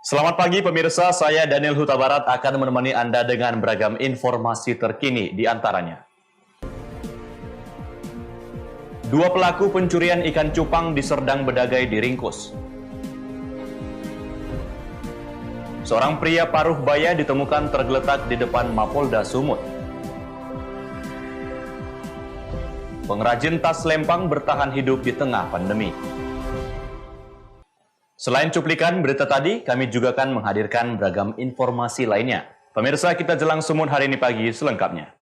Selamat pagi pemirsa, saya Daniel Huta Barat akan menemani Anda dengan beragam informasi terkini di antaranya. Dua pelaku pencurian ikan cupang di Serdang Bedagai diringkus. Seorang pria paruh baya ditemukan tergeletak di depan Mapolda Sumut. Pengrajin tas lempang bertahan hidup di tengah pandemi. Selain cuplikan berita tadi, kami juga akan menghadirkan beragam informasi lainnya. Pemirsa, kita jelang Sumut hari ini pagi selengkapnya.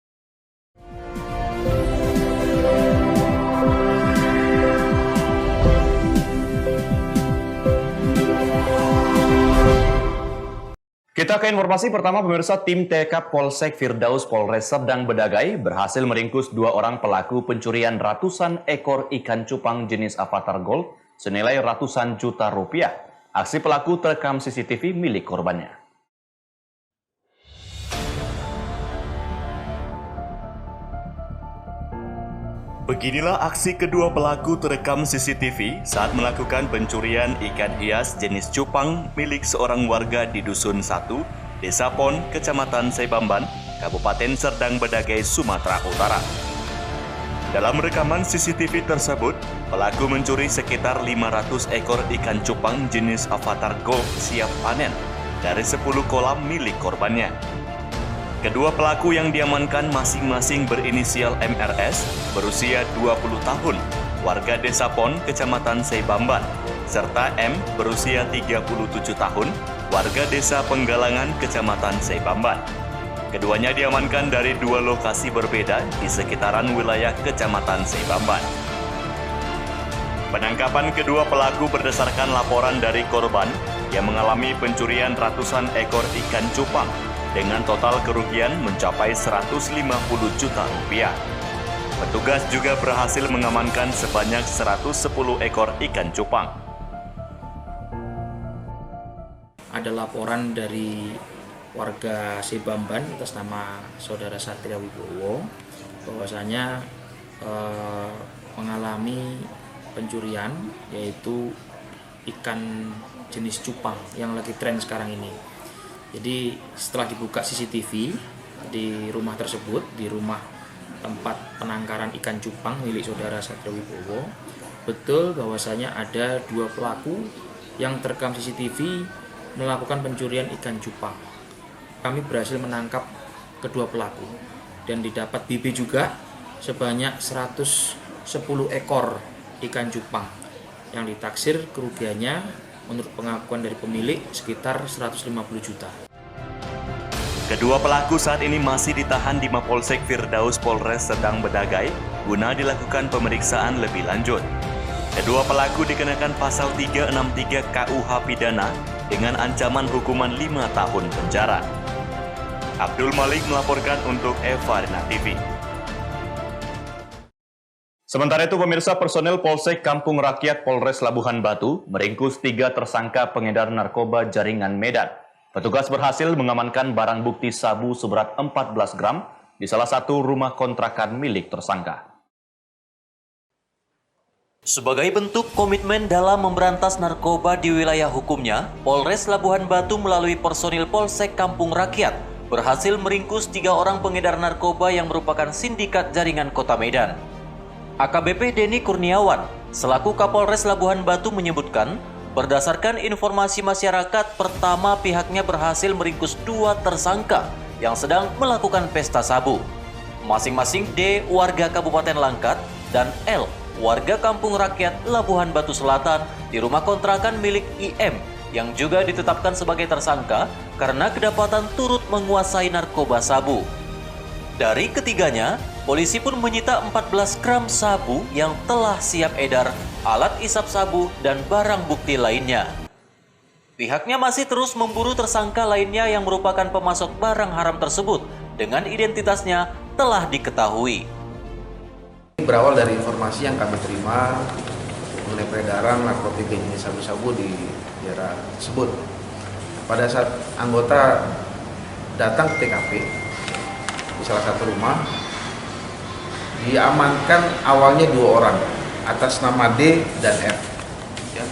Kita ke informasi pertama, pemirsa. Tim TK Polsek Firdaus Polres Serdang Bedagai berhasil meringkus dua orang pelaku pencurian ratusan ekor ikan cupang jenis Avatar Gold senilai ratusan juta rupiah. Aksi pelaku terekam CCTV milik korbannya. Beginilah aksi kedua pelaku terekam CCTV saat melakukan pencurian ikan hias jenis cupang milik seorang warga di Dusun 1, Desa Pon, Kecamatan Sebamban, Kabupaten Serdang Bedagai, Sumatera Utara. Dalam rekaman CCTV tersebut, pelaku mencuri sekitar 500 ekor ikan cupang jenis Avatar Gold siap panen dari 10 kolam milik korbannya. Kedua pelaku yang diamankan masing-masing berinisial MRS, berusia 20 tahun, warga Desa Pon, Kecamatan Sebamban, serta M, berusia 37 tahun, warga Desa Penggalangan, Kecamatan Sebamban. Keduanya diamankan dari dua lokasi berbeda di sekitaran wilayah Kecamatan Sebamban. Penangkapan kedua pelaku berdasarkan laporan dari korban yang mengalami pencurian ratusan ekor ikan cupang dengan total kerugian mencapai 150 juta rupiah. Petugas juga berhasil mengamankan sebanyak 110 ekor ikan cupang. Ada laporan dari warga Sebamban atas nama Saudara Satria Wibowo bahwasanya mengalami pencurian yaitu ikan jenis cupang yang lagi tren sekarang ini. Jadi setelah dibuka CCTV di rumah tersebut, di rumah tempat penangkaran ikan cupang milik Saudara Satria Wibowo, betul bahwasanya ada dua pelaku yang terekam CCTV melakukan pencurian ikan cupang. Kami berhasil menangkap kedua pelaku dan didapat BB juga sebanyak 110 ekor ikan cupang yang ditaksir kerugiannya menurut pengakuan dari pemilik sekitar 150 juta. Kedua pelaku saat ini masih ditahan di Mapolsek Firdaus Polres Serdang Bedagai guna dilakukan pemeriksaan lebih lanjut. Kedua pelaku dikenakan pasal 363 KUH Pidana dengan ancaman hukuman 5 tahun penjara. Abdul Malik melaporkan untuk Eva Rina TV. Sementara itu, pemirsa, personel Polsek Kampung Rakyat Polres Labuhan Batu meringkus 3 tersangka pengedar narkoba jaringan Medan. Petugas berhasil mengamankan barang bukti sabu seberat 14 gram di salah satu rumah kontrakan milik tersangka. Sebagai bentuk komitmen dalam memberantas narkoba di wilayah hukumnya, Polres Labuhan Batu melalui personil Polsek Kampung Rakyat berhasil meringkus 3 orang pengedar narkoba yang merupakan sindikat jaringan Kota Medan. AKBP Denny Kurniawan, selaku Kapolres Labuhan Batu menyebutkan, berdasarkan informasi masyarakat, pertama pihaknya berhasil meringkus 2 tersangka yang sedang melakukan pesta sabu. Masing-masing D, warga Kabupaten Langkat, dan L, warga Kampung Rakyat Labuhan Batu Selatan di rumah kontrakan milik IM yang juga ditetapkan sebagai tersangka karena kedapatan turut menguasai narkoba sabu. Dari ketiganya, polisi pun menyita 14 gram sabu yang telah siap edar, alat isap sabu, dan barang bukti lainnya. Pihaknya masih terus memburu tersangka lainnya yang merupakan pemasok barang haram tersebut dengan identitasnya telah diketahui. Berawal dari informasi yang kami terima mengenai peredaran narkotika jenis sabu-sabu di daerah tersebut. Pada saat anggota datang ke TKP di salah satu rumah, diamankan awalnya 2 orang atas nama D dan F. Ya.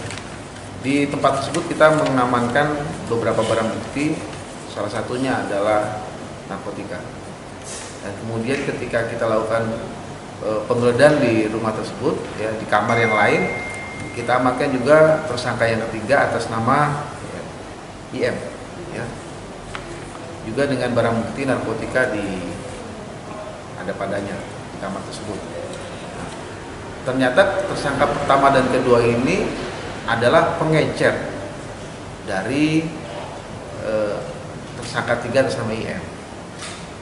Di tempat tersebut kita mengamankan beberapa barang bukti, salah satunya adalah narkotika. Dan kemudian ketika kita lakukan penggeledahan di rumah tersebut, ya, di kamar yang lain, kita amankan juga tersangka yang ketiga atas nama IM, ya. Juga dengan barang bukti narkotika ada padanya di kamar tersebut. Nah, ternyata tersangka pertama dan kedua ini adalah pengecer dari tersangka tiga atas nama IM.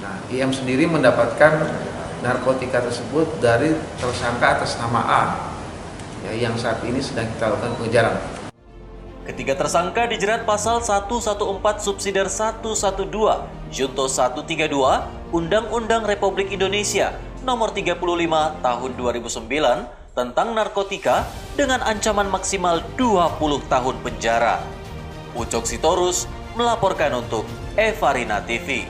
Nah, IM sendiri mendapatkan narkotika tersebut dari tersangka atas nama A, ya, yang saat ini sedang kita lakukan pengejaran. Ketiga tersangka dijerat pasal 114 subsidiar 112 Junto 132 Undang-Undang Republik Indonesia Nomor 35 Tahun 2009 tentang narkotika dengan ancaman maksimal 20 tahun penjara. Ucok Sitorus melaporkan untuk Evarina TV.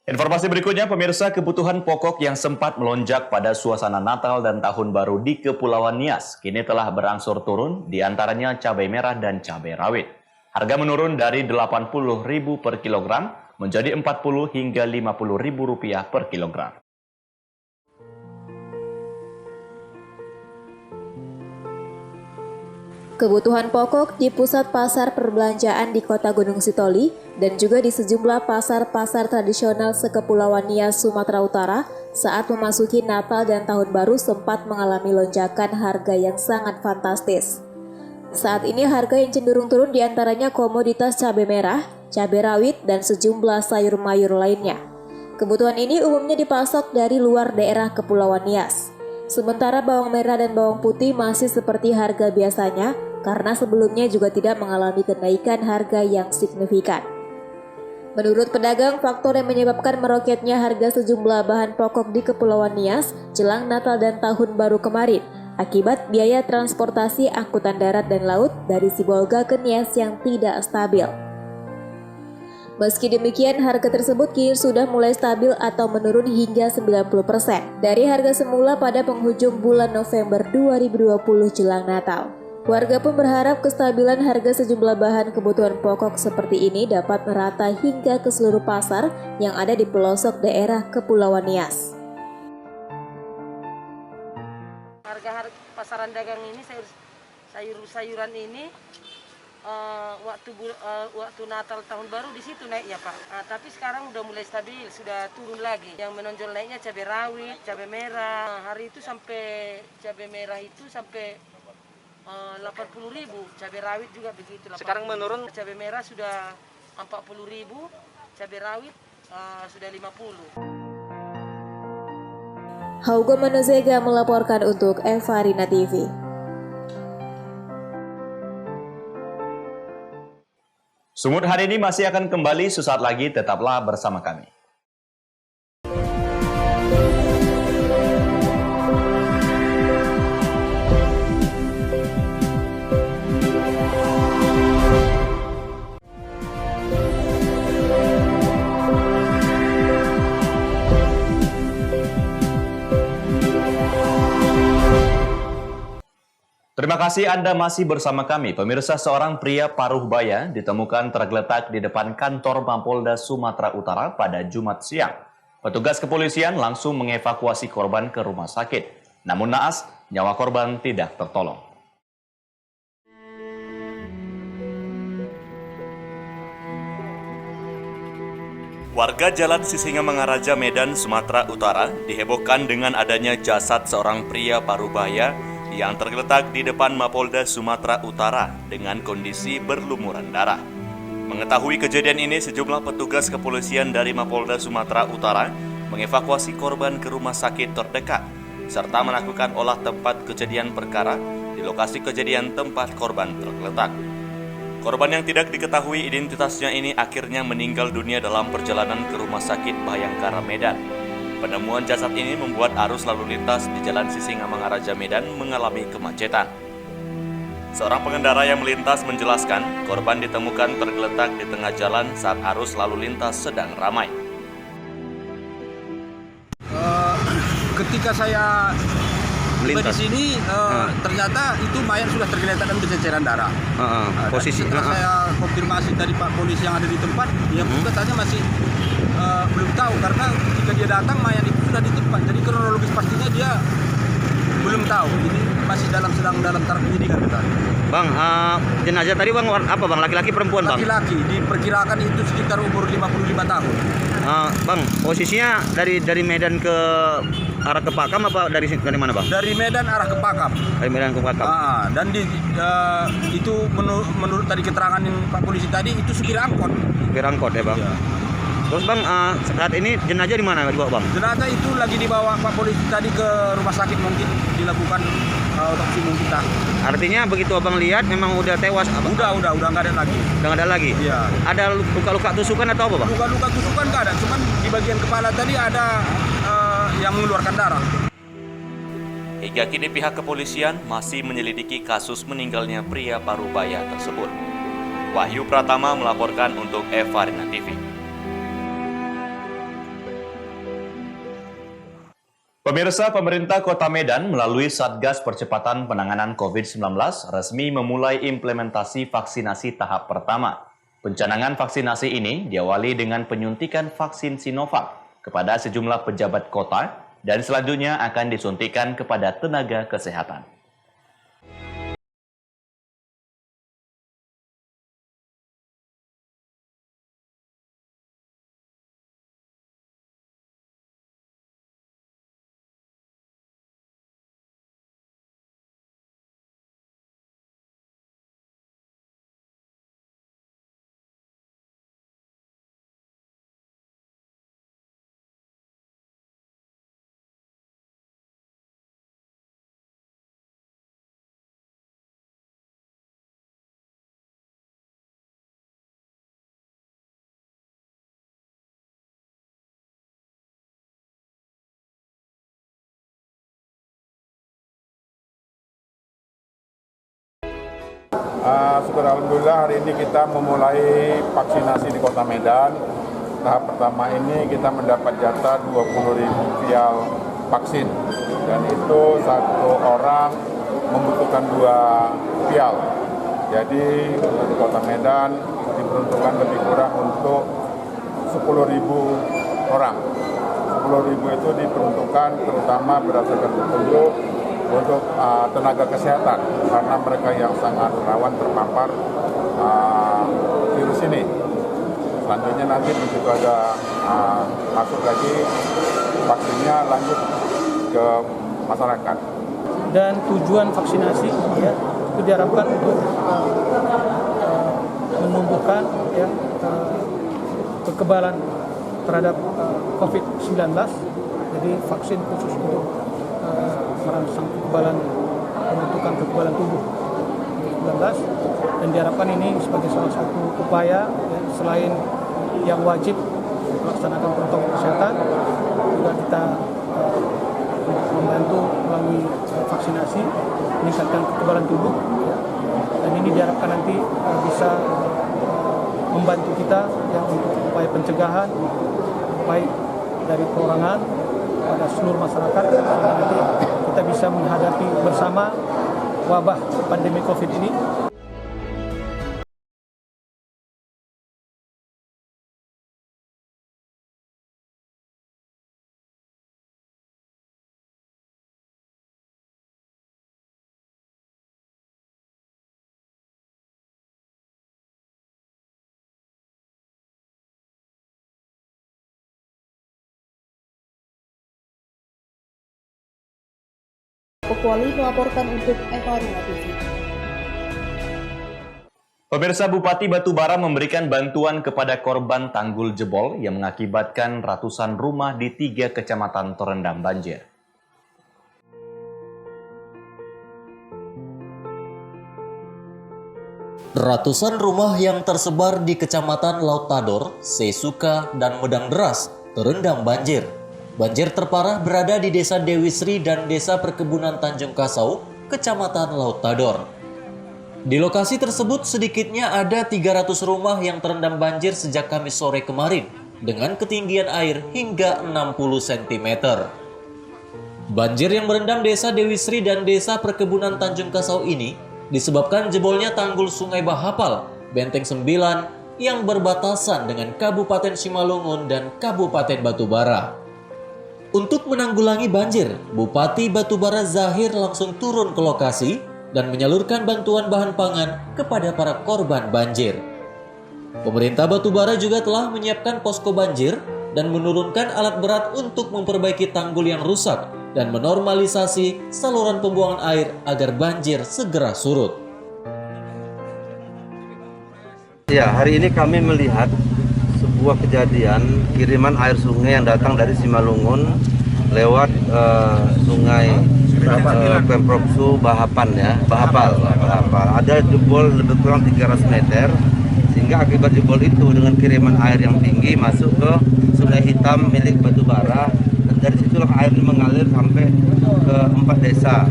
Informasi berikutnya, pemirsa, kebutuhan pokok yang sempat melonjak pada suasana Natal dan Tahun Baru di Kepulauan Nias kini telah berangsur turun, diantaranya cabai merah dan cabai rawit. Harga menurun dari Rp80.000 per kilogram menjadi Rp40 hingga Rp50.000 per kilogram. Kebutuhan pokok di pusat pasar perbelanjaan di Kota Gunung Sitoli dan juga di sejumlah pasar-pasar tradisional sekepulauan Nias, Sumatera Utara saat memasuki Natal dan Tahun Baru sempat mengalami lonjakan harga yang sangat fantastis. Saat ini harga yang cenderung turun diantaranya komoditas cabai merah, cabai rawit, dan sejumlah sayur mayur lainnya. Kebutuhan ini umumnya dipasok dari luar daerah Kepulauan Nias. Sementara bawang merah dan bawang putih masih seperti harga biasanya karena sebelumnya juga tidak mengalami kenaikan harga yang signifikan. Menurut pedagang, faktor yang menyebabkan meroketnya harga sejumlah bahan pokok di Kepulauan Nias jelang Natal dan Tahun Baru kemarin akibat biaya transportasi angkutan darat dan laut dari Sibolga ke Nias yang tidak stabil. Meski demikian, harga tersebut kini sudah mulai stabil atau menurun hingga 90% dari harga semula pada penghujung bulan November 2020 jelang Natal. Warga pun berharap kestabilan harga sejumlah bahan kebutuhan pokok seperti ini dapat merata hingga ke seluruh pasar yang ada di pelosok daerah Kepulauan Nias. Harga pasaran dagang ini, sayur-sayuran ini waktu Natal Tahun Baru di situ naik ya Pak. Tapi sekarang udah mulai stabil, sudah turun lagi. Yang menonjol naiknya cabai rawit, cabai merah. Hari itu sampai cabai merah itu sampai 80.000, cabai rawit juga begitu. Sekarang menurun. Cabai merah sudah 40.000, cabai rawit sudah 50. Haugo Manozega melaporkan untuk Evarina TV. Sumut hari ini masih akan kembali sesaat lagi, tetaplah bersama kami. Terima kasih Anda masih bersama kami. Pemirsa, seorang pria paruh baya ditemukan tergeletak di depan kantor Mapolda Sumatera Utara pada Jumat siang. Petugas kepolisian langsung mengevakuasi korban ke rumah sakit. Namun naas, nyawa korban tidak tertolong. Warga Jalan Sisingamangaraja, Medan, Sumatera Utara dihebohkan dengan adanya jasad seorang pria paruh baya yang tergeletak di depan Mapolda Sumatera Utara dengan kondisi berlumuran darah. Mengetahui kejadian ini, sejumlah petugas kepolisian dari Mapolda Sumatera Utara mengevakuasi korban ke rumah sakit terdekat, serta melakukan olah tempat kejadian perkara di lokasi kejadian tempat korban tergeletak. Korban yang tidak diketahui identitasnya ini akhirnya meninggal dunia dalam perjalanan ke rumah sakit Bhayangkara, Medan. Penemuan jasad ini membuat arus lalu lintas di Jalan Sisingamangaraja, Medan mengalami kemacetan. Seorang pengendara yang melintas menjelaskan korban ditemukan tergeletak di tengah jalan saat arus lalu lintas sedang ramai. Ketika saya di sini ternyata itu mayat sudah tergeletak dan berceceran darah. Posisi setelah saya konfirmasi tadi Pak Polisi yang ada di tempat, dia pun katanya masih belum tahu karena ketika dia datang mayat itu sudah di tempat. Jadi kronologis pastinya dia belum tahu. Ini masih sedang dalam taraf penyidikan kita. Bang, jenazah tadi bang apa bang? Laki-laki perempuan bang? Laki-laki, diperkirakan itu sekitar umur 55 tahun. Bang, posisinya dari Medan ke arah ke Pakam apa dari mana bang? Dari Medan arah ke Pakam. Dari Medan ke Pakam. Dan itu menurut tadi keterangan Pak Polisi tadi itu supir angkot. Supir angkot ya bang. Ya. Terus bang, saat ini jenazah di mana dibawa bang? Jenazah itu lagi dibawa Pak Polisi tadi ke rumah sakit, mungkin dilakukan otopsi mungkin tak. Artinya begitu abang lihat memang udah tewas abang? Udah nggak ada lagi. Udah nggak ada lagi? Iya. Ada luka-luka tusukan atau apa bang? Luka-luka tusukan nggak ada, cuman di bagian kepala tadi ada yang mengeluarkan darah. Hingga kini pihak kepolisian masih menyelidiki kasus meninggalnya pria Parubaya tersebut. Wahyu Pratama melaporkan untuk Eva Rina TV. Pemirsa, pemerintah Kota Medan melalui Satgas Percepatan Penanganan COVID-19 resmi memulai implementasi vaksinasi tahap pertama. Pencanangan vaksinasi ini diawali dengan penyuntikan vaksin Sinovac kepada sejumlah pejabat kota dan selanjutnya akan disuntikan kepada tenaga kesehatan. Syukur alhamdulillah hari ini kita memulai vaksinasi di Kota Medan. Tahap pertama ini kita mendapat jatah 20.000 vial vaksin dan itu satu orang membutuhkan 2 vial. Jadi di Kota Medan diperuntukkan lebih kurang untuk 10.000 orang. 10.000 itu diperuntukkan terutama berdasarkan petunjuk untuk tenaga kesehatan karena mereka yang sangat rawan terpapar virus ini. Selanjutnya nanti begitu ada masuk lagi vaksinnya lanjut ke masyarakat. Dan tujuan vaksinasi ya itu diharapkan untuk menumbuhkan ya kekebalan terhadap COVID-19. Jadi vaksin khusus untuk merangsang kekebalan, pembentukan kekebalan tubuh COVID-19, dan diharapkan ini sebagai salah satu upaya ya, selain yang wajib melaksanakan protokol kesehatan, juga kita membantu melalui vaksinasi meningkatkan kekebalan tubuh ya. Dan ini diharapkan nanti bisa membantu kita ya, untuk upaya pencegahan baik dari perorangan pada seluruh masyarakat, sehingga nanti kita bisa menghadapi bersama wabah pandemi COVID ini. Pokuali melaporkan untuk Eva Rina TV. Pemirsa, Bupati Batubara memberikan bantuan kepada korban tanggul jebol yang mengakibatkan ratusan rumah di 3 kecamatan terendam banjir. Ratusan rumah yang tersebar di Kecamatan Laut Tador, Sesuka, dan Medang Deras terendam banjir. Banjir terparah berada di Desa Dewi Sri dan Desa Perkebunan Tanjung Kasau, Kecamatan Laut Tador. Di lokasi tersebut sedikitnya ada 300 rumah yang terendam banjir sejak Kamis sore kemarin dengan ketinggian air hingga 60 cm. Banjir yang merendam Desa Dewi Sri dan Desa Perkebunan Tanjung Kasau ini disebabkan jebolnya tanggul Sungai Bahapal, Benteng 9 yang berbatasan dengan Kabupaten Simalungun dan Kabupaten Batubara. Untuk menanggulangi banjir, Bupati Batubara Zahir langsung turun ke lokasi dan menyalurkan bantuan bahan pangan kepada para korban banjir. Pemerintah Batubara juga telah menyiapkan posko banjir dan menurunkan alat berat untuk memperbaiki tanggul yang rusak dan menormalisasi saluran pembuangan air agar banjir segera surut. Ya, hari ini kami melihat sebuah kejadian kiriman air sungai yang datang dari Simalungun lewat sungai Pemprov Su Bahapal. Ada jebol lebih kurang 300 meter, sehingga akibat jebol itu dengan kiriman air yang tinggi masuk ke Sungai Hitam milik Batubara, dan dari situlah air mengalir sampai ke 4 desa.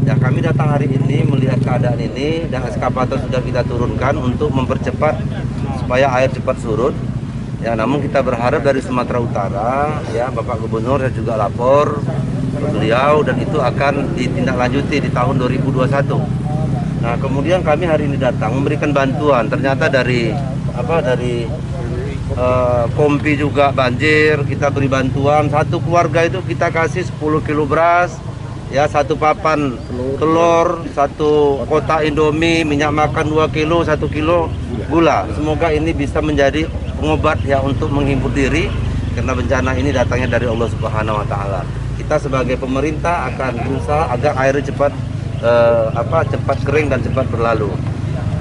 Ya, kami datang hari ini melihat keadaan ini dan eskavator sudah kita turunkan untuk mempercepat supaya air cepat surut. Ya, namun kita berharap dari Sumatera Utara, ya Bapak Gubernur saya juga lapor ke beliau dan itu akan ditindaklanjuti di tahun 2021. Nah, kemudian kami hari ini datang memberikan bantuan. Ternyata dari Kompi juga banjir, kita beri bantuan. Satu keluarga itu kita kasih 10 kilo beras, ya, 1 papan telur, 1 kotak Indomie, minyak makan 2 kilo, 1 kilo gula. Semoga ini bisa menjadi pengobat ya untuk menghibur diri, karena bencana ini datangnya dari Allah Subhanahu wa taala. Kita sebagai pemerintah akan berusaha agar air cepat cepat kering dan cepat berlalu.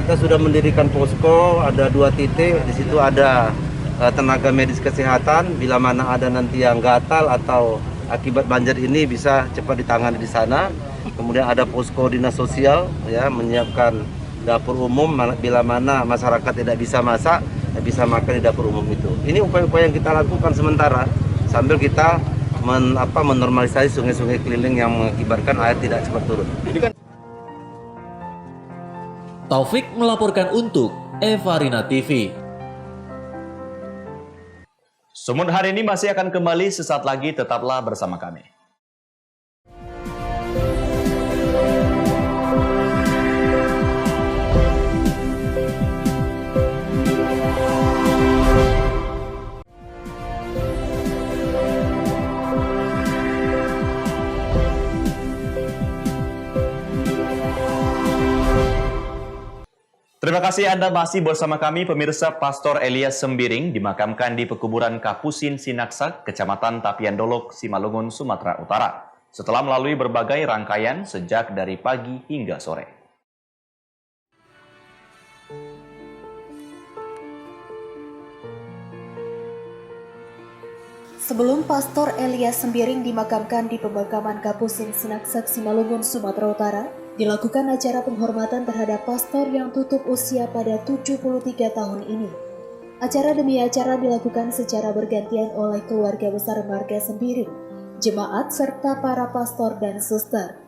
Kita sudah mendirikan posko, ada 2 titik, di situ ada tenaga medis kesehatan, bila mana ada nanti yang gatal atau akibat banjir ini bisa cepat ditangani di sana. Kemudian ada posko dinas sosial, ya, menyiapkan dapur umum bila mana masyarakat tidak bisa masak, bisa makan di dapur umum itu. Ini upaya-upaya yang kita lakukan sementara sambil kita menormalisasi sungai-sungai keliling yang mengakibatkan air tidak cepat turun. Taufik melaporkan untuk Evarina TV. Sumut hari ini masih akan kembali sesaat lagi, tetaplah bersama kami. Terima kasih Anda masih bersama kami, pemirsa. Pastor Elias Sembiring dimakamkan di pekuburan Kapusin Sinaksak, Kecamatan Tapian Dolok, Simalungun, Sumatera Utara, setelah melalui berbagai rangkaian sejak dari pagi hingga sore. Sebelum Pastor Elias Sembiring dimakamkan di pemakaman Kapusin Sinaksak, Simalungun, Sumatera Utara, dilakukan acara penghormatan terhadap pastor yang tutup usia pada 73 tahun ini. Acara demi acara dilakukan secara bergantian oleh keluarga besar marga Sembiring, jemaat serta para pastor dan suster.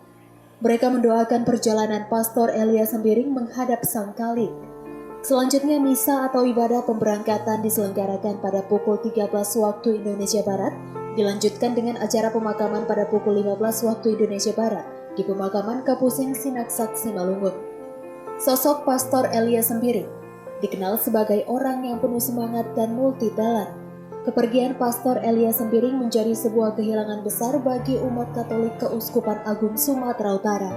Mereka mendoakan perjalanan Pastor Elias Sembiring menghadap Sang Khalik. Selanjutnya misa atau ibadah pemberangkatan diselenggarakan pada pukul 13 waktu Indonesia Barat, dilanjutkan dengan acara pemakaman pada pukul 15 waktu Indonesia Barat di pemakaman Kapusin Sinaksak, Simalungun. Sosok Pastor Elias Sembiring dikenal sebagai orang yang penuh semangat dan multi talent. Kepergian Pastor Elias Sembiring menjadi sebuah kehilangan besar bagi umat Katolik Keuskupan Agung Sumatera Utara.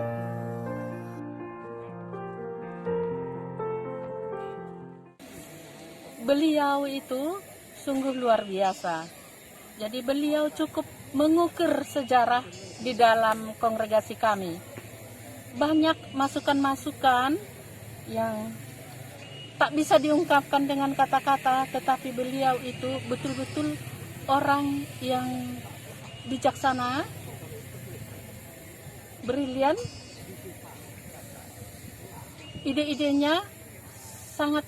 Beliau itu sungguh luar biasa. Jadi beliau cukup mengukir sejarah di dalam kongregasi kami. Banyak masukan-masukan yang tak bisa diungkapkan dengan kata-kata, tetapi beliau itu betul-betul orang yang bijaksana, brilian, ide-idenya sangat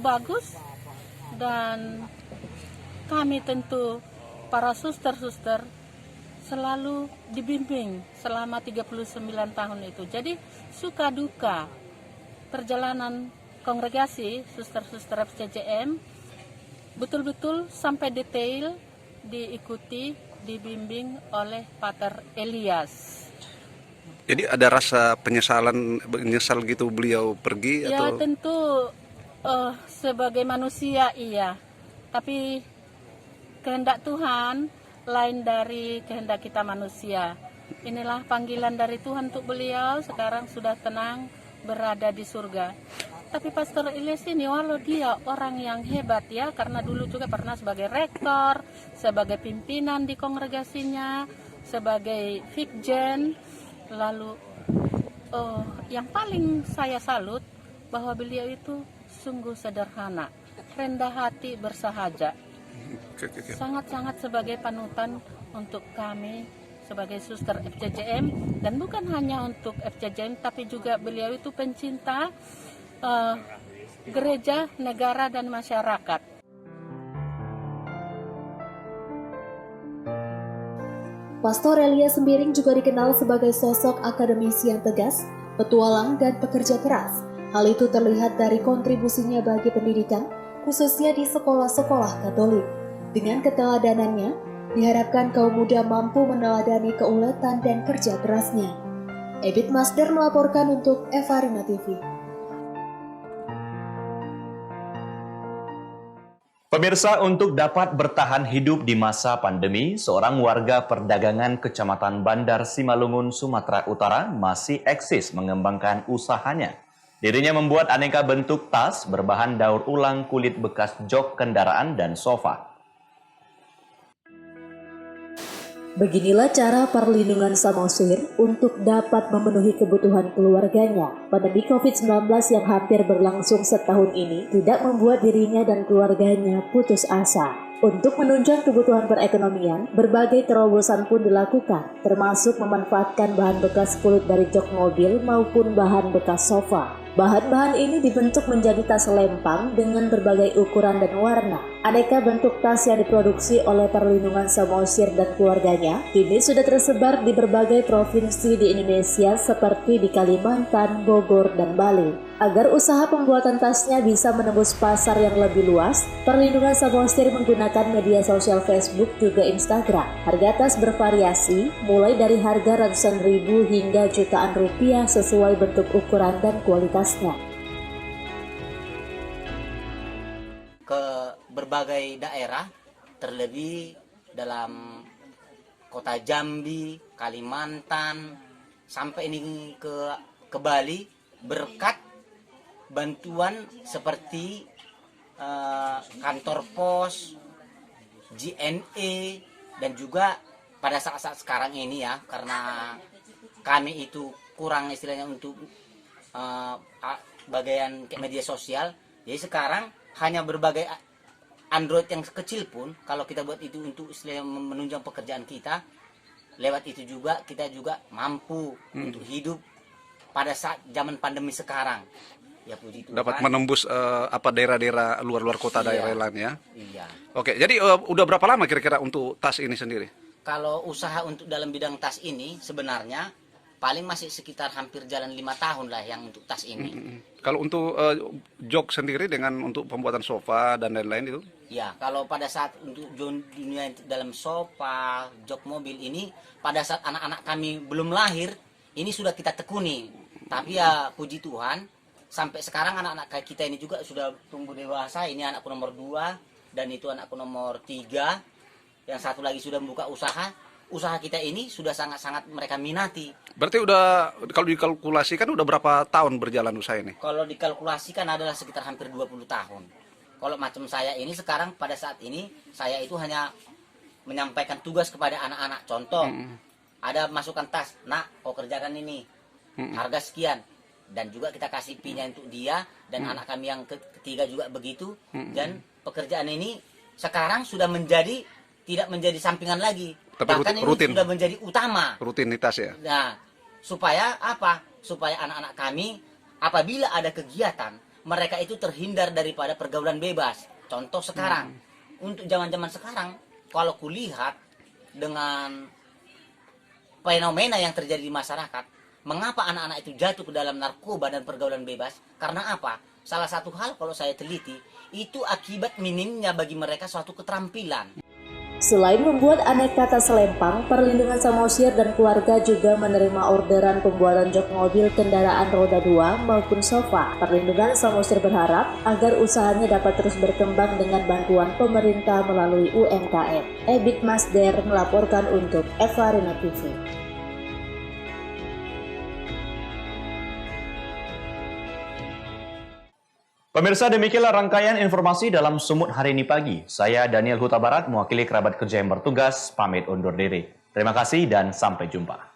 bagus, dan kami tentu para suster-suster selalu dibimbing selama 39 tahun itu. Jadi suka duka perjalanan kongregasi suster-suster FCCM betul-betul sampai detail diikuti dibimbing oleh Pater Elias. Jadi ada rasa menyesal gitu beliau pergi Ya atau? tentu sebagai manusia iya, tapi kehendak Tuhan lain dari kehendak kita manusia. Inilah panggilan dari Tuhan untuk beliau, sekarang sudah tenang berada di surga. Tapi Pastor Elias ini walau dia orang yang hebat ya, karena dulu juga pernah sebagai rektor, sebagai pimpinan di kongregasinya, sebagai fikjen, lalu yang paling saya salut bahwa beliau itu sungguh sederhana, rendah hati, bersahaja. Sangat-sangat sebagai panutan untuk kami sebagai suster FJJM, dan bukan hanya untuk FJJM tapi juga beliau itu pencinta gereja, negara dan masyarakat. Pastor Elias Sembiring juga dikenal sebagai sosok akademisi yang tegas, petualang dan pekerja keras. Hal itu terlihat dari kontribusinya bagi pendidikan, khususnya di sekolah-sekolah Katolik. Dengan keteladanannya, diharapkan kaum muda mampu meneladani keuletan dan kerja kerasnya. Ebit Masder melaporkan untuk Evarina TV. Pemirsa, untuk dapat bertahan hidup di masa pandemi, seorang warga perdagangan Kecamatan Bandar Simalungun, Sumatera Utara masih eksis mengembangkan usahanya. Dirinya membuat aneka bentuk tas berbahan daur ulang kulit bekas jok kendaraan dan sofa. Beginilah cara Perlindungan Samosir untuk dapat memenuhi kebutuhan keluarganya. Pandemi COVID-19 yang hampir berlangsung setahun ini tidak membuat dirinya dan keluarganya putus asa. Untuk menunjang kebutuhan perekonomian, berbagai terobosan pun dilakukan, termasuk memanfaatkan bahan bekas kulit dari jok mobil maupun bahan bekas sofa. Bahan-bahan ini dibentuk menjadi tas lempang dengan berbagai ukuran dan warna. Aneka bentuk tas yang diproduksi oleh Perlindungan Samosir dan keluarganya kini sudah tersebar di berbagai provinsi di Indonesia seperti di Kalimantan, Bogor, dan Bali. Agar usaha pembuatan tasnya bisa menembus pasar yang lebih luas, Perlindungan Samosir menggunakan media sosial Facebook juga Instagram. Harga tas bervariasi, mulai dari harga ratusan ribu hingga jutaan rupiah sesuai bentuk ukuran dan kualitasnya. Ke berbagai daerah, terlebih dalam kota Jambi, Kalimantan, sampai ini ke Bali, berkat bantuan seperti kantor pos, JNE, dan juga pada saat-saat sekarang ini ya, karena kami itu kurang istilahnya untuk bagian media sosial, jadi sekarang hanya berbagai Android yang kecil pun kalau kita buat itu untuk istilahnya menunjang pekerjaan kita, lewat itu juga kita juga mampu untuk hidup pada saat zaman pandemi sekarang. Ya, puji Tuhan. Dapat menembus daerah-daerah luar kota, daerah lain ya. Iya. Oke, jadi udah berapa lama kira-kira untuk tas ini sendiri? Kalau usaha untuk dalam bidang tas ini sebenarnya paling masih sekitar hampir jalan 5 tahun lah yang untuk tas ini. Kalau untuk jok sendiri dengan untuk pembuatan sofa dan lain-lain itu? Ya, kalau pada saat untuk dunia dalam sofa, jok mobil ini, pada saat anak-anak kami belum lahir, ini sudah kita tekuni. Tapi ya puji Tuhan, sampai sekarang anak-anak kita ini juga sudah tumbuh dewasa. Ini anakku nomor 2 dan itu anakku nomor 3. Yang satu lagi sudah membuka usaha. Usaha kita ini sudah sangat-sangat mereka minati. Berarti udah, kalau dikalkulasikan udah berapa tahun berjalan usaha ini? Kalau dikalkulasikan adalah sekitar hampir 20 tahun. Kalau macam saya ini sekarang pada saat ini, saya itu hanya menyampaikan tugas kepada anak-anak. Contoh, ada masukan tas, nak kau kerjakan ini, harga sekian. Dan juga kita kasih pinnya untuk dia, dan anak kami yang ketiga juga begitu. Dan pekerjaan ini sekarang sudah menjadi, tidak menjadi sampingan lagi. Tapi bahkan rutin. ini sudah menjadi utama. Rutinitas ya? Nah, supaya apa? Supaya anak-anak kami apabila ada kegiatan, mereka itu terhindar daripada pergaulan bebas. Contoh sekarang, untuk zaman-zaman sekarang, kalau kulihat dengan fenomena yang terjadi di masyarakat, mengapa anak-anak itu jatuh ke dalam narkoba dan pergaulan bebas? Karena apa? Salah satu hal kalau saya teliti, itu akibat minimnya bagi mereka suatu keterampilan. Selain membuat aneka tas selempang, Perlindungan Samosir dan keluarga juga menerima orderan pembuatan jok mobil kendaraan roda 2 maupun sofa. Perlindungan Samosir berharap agar usahanya dapat terus berkembang dengan bantuan pemerintah melalui UMKM. Ebit Masder melaporkan untuk Eva Rina TV. Pemirsa, demikianlah rangkaian informasi dalam Sumut hari ini pagi. Saya Daniel Huta Barat, mewakili kerabat kerja yang bertugas, pamit undur diri. Terima kasih dan sampai jumpa.